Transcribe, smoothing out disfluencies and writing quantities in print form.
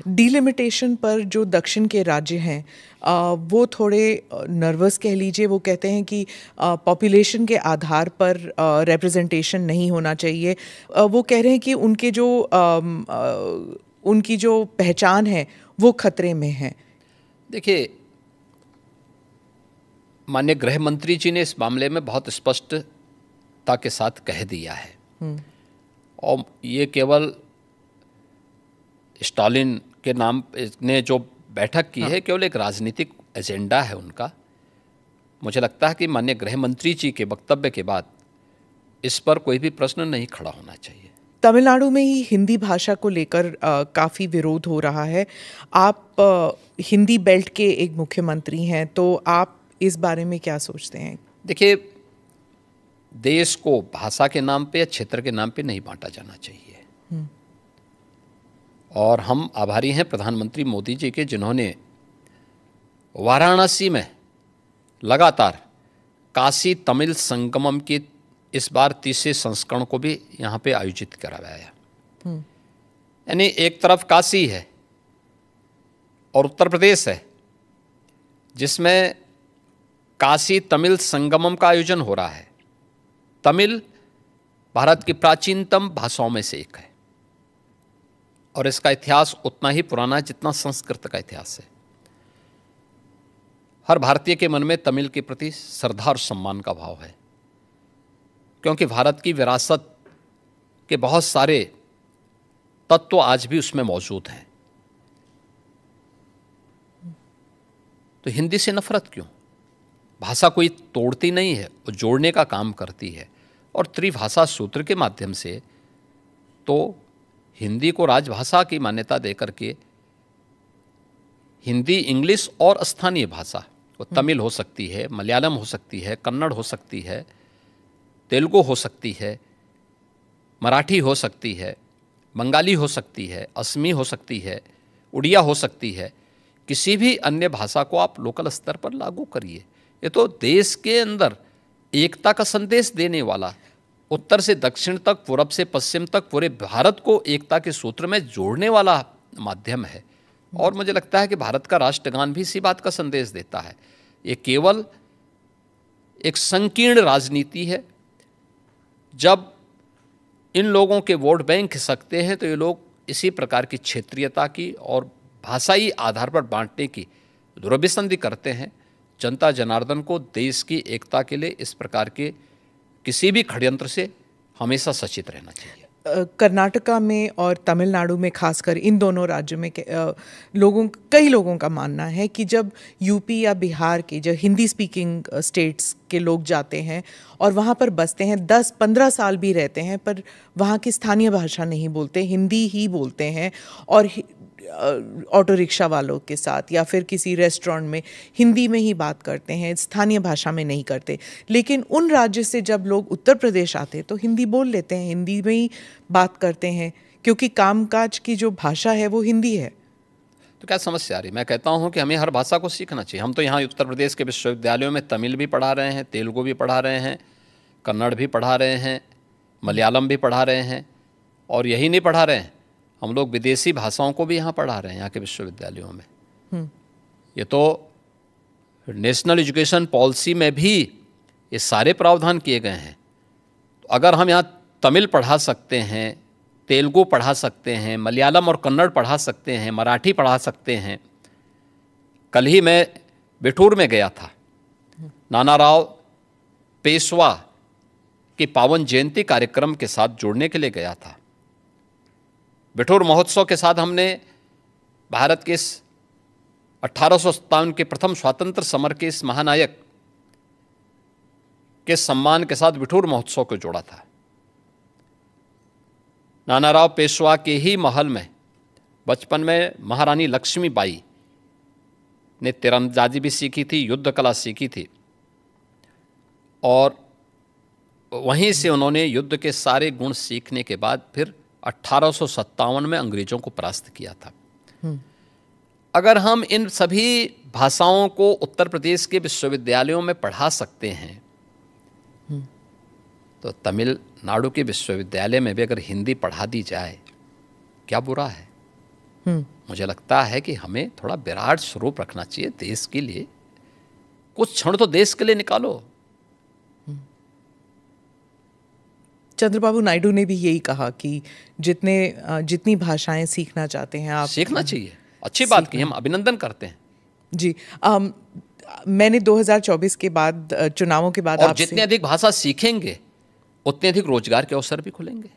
Delimitation पर जो दक्षिण के राज्य हैं वो थोड़े नर्वस कह लीजिए। वो कहते हैं कि पॉपुलेशन के आधार पर रिप्रेजेंटेशन नहीं होना चाहिए। वो कह रहे हैं कि उनकी जो पहचान है वो खतरे में है। देखिए, माननीय गृह मंत्री जी ने इस मामले में बहुत स्पष्टता के साथ कह दिया है और ये केवल स्टालिन के नाम ने जो बैठक की है केवल एक राजनीतिक एजेंडा है उनका। मुझे लगता है कि माननीय गृह मंत्री जी के वक्तव्य के बाद इस पर कोई भी प्रश्न नहीं खड़ा होना चाहिए। तमिलनाडु में ही हिंदी भाषा को लेकर काफ़ी विरोध हो रहा है। आप हिंदी बेल्ट के एक मुख्यमंत्री हैं, तो आप इस बारे में क्या सोचते हैं? देखिए, देश को भाषा के नाम पे या क्षेत्र के नाम पे नहीं बांटा जाना चाहिए। और हम आभारी हैं प्रधानमंत्री मोदी जी के, जिन्होंने वाराणसी में लगातार काशी तमिल संगमम की इस बार 30वें संस्करण को भी यहाँ पे आयोजित करवाया। यानी एक तरफ काशी है और उत्तर प्रदेश है, जिसमें काशी तमिल संगमम का आयोजन हो रहा है। तमिल भारत की प्राचीनतम भाषाओं में से एक है और इसका इतिहास उतना ही पुराना है जितना संस्कृत का इतिहास है। हर भारतीय के मन में तमिल के प्रति श्रद्धा और सम्मान का भाव है, क्योंकि भारत की विरासत के बहुत सारे तत्व आज भी उसमें मौजूद हैं। तो हिंदी से नफरत क्यों? भाषा कोई तोड़ती नहीं है, वो जोड़ने का काम करती है। और त्रिभाषा सूत्र के माध्यम से तो हिंदी को राजभाषा की मान्यता देकर के हिंदी, इंग्लिश और स्थानीय भाषा, वो तमिल हो सकती है, मलयालम हो सकती है, कन्नड़ हो सकती है, तेलुगु हो सकती है, मराठी हो सकती है, बंगाली हो सकती है, असमी हो सकती है, उड़िया हो सकती है। किसी भी अन्य भाषा को आप लोकल स्तर पर लागू करिए। ये तो देश के अंदर एकता का संदेश देने वाला, उत्तर से दक्षिण तक, पूरब से पश्चिम तक पूरे भारत को एकता के सूत्र में जोड़ने वाला माध्यम है। और मुझे लगता है कि भारत का राष्ट्रगान भी इसी बात का संदेश देता है। ये केवल एक संकीर्ण राजनीति है। जब इन लोगों के वोट बैंक खिसकते हैं तो ये लोग इसी प्रकार की क्षेत्रीयता की और भाषाई आधार पर बांटने की दुर्विसंधि करते हैं। जनता जनार्दन को देश की एकता के लिए इस प्रकार के किसी भी षड्यंत्र से हमेशा सचेत रहना चाहिए। कर्नाटका में और तमिलनाडु में, खासकर इन दोनों राज्यों में कई लोगों का मानना है कि जब यूपी या बिहार के जो हिंदी स्पीकिंग स्टेट्स के लोग जाते हैं और वहाँ पर बसते हैं, 10-15 साल भी रहते हैं, पर वहाँ की स्थानीय भाषा नहीं बोलते, हिंदी ही बोलते हैं और ऑटो रिक्शा वालों के साथ या फिर किसी रेस्टोरेंट में हिंदी में ही बात करते हैं, स्थानीय भाषा में नहीं करते। लेकिन उन राज्य से जब लोग उत्तर प्रदेश आते हैं तो हिंदी बोल लेते हैं, हिंदी में ही बात करते हैं, क्योंकि कामकाज की जो भाषा है वो हिंदी है। तो क्या समस्या आ रही? मैं कहता हूँ कि हमें हर भाषा को सीखना चाहिए। हम तो यहाँ उत्तर प्रदेश के विश्वविद्यालयों में तमिल भी पढ़ा रहे हैं, तेलुगु भी पढ़ा रहे हैं, कन्नड़ भी पढ़ा रहे हैं, मलयालम भी पढ़ा रहे हैं, और यही नहीं पढ़ा रहे हैं, हम लोग विदेशी भाषाओं को भी यहाँ पढ़ा रहे हैं यहाँ के विश्वविद्यालयों में। ये तो नेशनल एजुकेशन पॉलिसी में भी ये सारे प्रावधान किए गए हैं। तो अगर हम यहाँ तमिल पढ़ा सकते हैं, तेलुगु पढ़ा सकते हैं, मलयालम और कन्नड़ पढ़ा सकते हैं, मराठी पढ़ा सकते हैं। कल ही मैं बिठूर में गया था, नानाराव पेशवा के पावन जयंती कार्यक्रम के साथ जुड़ने के लिए गया था। बिठूर महोत्सव के साथ हमने भारत के इस 1857 के प्रथम स्वतंत्र समर के इस महानायक के सम्मान के साथ बिठूर महोत्सव को जोड़ा था। नानाराव पेशवा के ही महल में बचपन में महारानी लक्ष्मीबाई ने तीरंदाजी भी सीखी थी, युद्ध कला सीखी थी, और वहीं से उन्होंने युद्ध के सारे गुण सीखने के बाद फिर 1857 में अंग्रेजों को परास्त किया था। अगर हम इन सभी भाषाओं को उत्तर प्रदेश के विश्वविद्यालयों में पढ़ा सकते हैं तो तमिलनाडु के विश्वविद्यालय में भी अगर हिंदी पढ़ा दी जाए, क्या बुरा है? मुझे लगता है कि हमें थोड़ा विराट स्वरूप रखना चाहिए देश के लिए। कुछ क्षण तो देश के लिए निकालो। चंद्रबाबू नायडू ने भी यही कहा कि जितनी भाषाएं सीखना चाहते हैं आप सीखना चाहिए। अच्छी बात की, हम अभिनंदन करते हैं जी। मैंने 2024 के बाद चुनावों के बाद और जितने अधिक भाषा सीखेंगे उतने अधिक रोजगार के अवसर भी खुलेंगे।